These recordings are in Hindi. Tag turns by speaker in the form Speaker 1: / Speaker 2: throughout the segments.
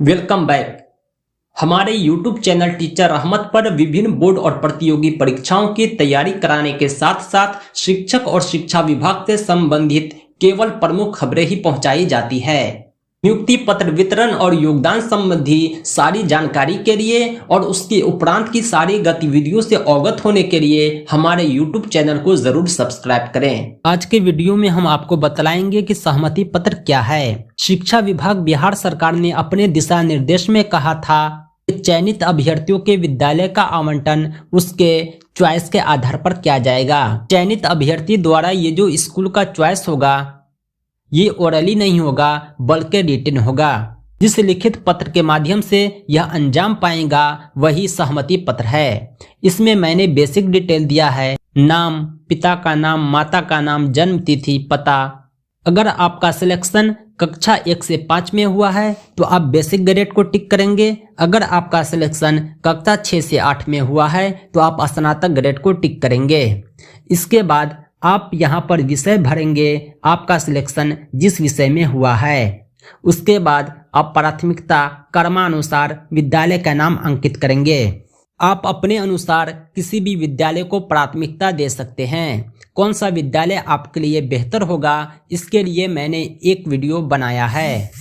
Speaker 1: Welcome back. हमारे YouTube चैनल टीचर अहमद पर विभिन्न बोर्ड और प्रतियोगी परीक्षाओं की तैयारी कराने के साथ साथ शिक्षक और शिक्षा विभाग से संबंधित केवल प्रमुख खबरें ही पहुंचाई जाती है। नियुक्ति पत्र वितरण और योगदान संबंधी सारी जानकारी के लिए और उसके उपरांत की सारी गतिविधियों से अवगत होने के लिए हमारे YouTube चैनल को जरूर सब्सक्राइब करें। आज के वीडियो में हम आपको बतलाएंगे कि सहमति पत्र क्या है। शिक्षा विभाग बिहार सरकार ने अपने दिशा निर्देश में कहा था कि चयनित अभ्यर्थियों के विद्यालय का आवंटन उसके चॉइस के आधार पर किया जाएगा। चयनित अभ्यर्थी द्वारा ये जो स्कूल का चॉइस होगा ये ओरली नहीं होगा बल्कि रिटन होगा। जिस लिखित पत्र के माध्यम से यह अंजाम पाएगा वही सहमति पत्र है। इसमें मैंने बेसिक डिटेल दिया है, नाम, पिता का नाम, माता का नाम, जन्म तिथि, पता। अगर आपका सिलेक्शन कक्षा 1 से 5 में हुआ है तो आप बेसिक ग्रेड को टिक करेंगे। अगर आपका सिलेक्शन कक्षा 6 से 8 में हुआ है तो आप स्नातक ग्रेड को टिक करेंगे। इसके बाद आप यहाँ पर विषय भरेंगे, आपका सिलेक्शन जिस विषय में हुआ है। उसके बाद आप प्राथमिकता क्रमानुसार विद्यालय का नाम अंकित करेंगे। आप अपने अनुसार किसी भी विद्यालय को प्राथमिकता दे सकते हैं। कौन सा विद्यालय आपके लिए बेहतर होगा इसके लिए मैंने एक वीडियो बनाया है।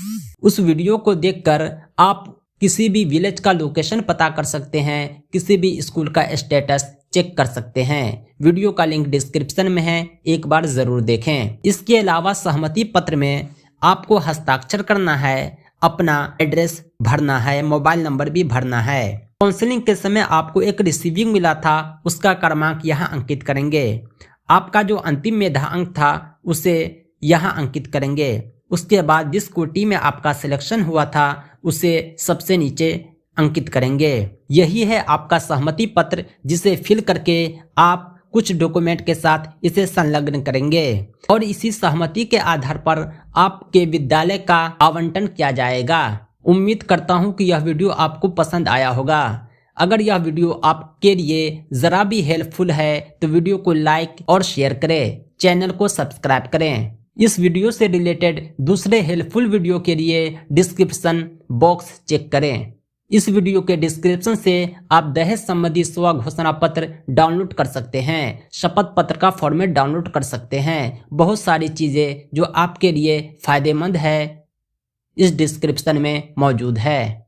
Speaker 1: उस वीडियो को देखकर आप किसी भी विलेज का लोकेशन पता कर सकते हैं, किसी भी स्कूल का स्टेटस चेक कर सकते हैं। वीडियो का लिंक डिस्क्रिप्शन में है, एक बार जरूर देखें। इसके अलावा सहमति पत्र में आपको हस्ताक्षर करना है, अपना एड्रेस भरना है, मोबाइल नंबर भी भरना है। काउंसलिंग के समय आपको एक रिसीविंग मिला था, उसका क्रमांक यहाँ अंकित करेंगे। आपका जो अंतिम मेधा अंक था उसे यहाँ अंकित करेंगे। उसके बाद जिस कोटि में आपका सिलेक्शन हुआ था उसे सबसे नीचे अंकित करेंगे। यही है आपका सहमति पत्र, जिसे फिल करके आप कुछ डॉक्यूमेंट के साथ इसे संलग्न करेंगे और इसी सहमति के आधार पर आपके विद्यालय का आवंटन किया जाएगा। उम्मीद करता हूं कि यह वीडियो आपको पसंद आया होगा। अगर यह वीडियो आपके लिए जरा भी हेल्पफुल है तो वीडियो को लाइक और शेयर करें, चैनल को सब्सक्राइब करें। इस वीडियो से रिलेटेड दूसरे हेल्पफुल वीडियो के लिए डिस्क्रिप्शन बॉक्स चेक करें। इस वीडियो के डिस्क्रिप्शन से आप दहेज संबंधी स्व घोषणा पत्र डाउनलोड कर सकते हैं, शपथ पत्र का फॉर्मेट डाउनलोड कर सकते हैं। बहुत सारी चीजें जो आपके लिए फायदेमंद है इस डिस्क्रिप्शन में मौजूद है।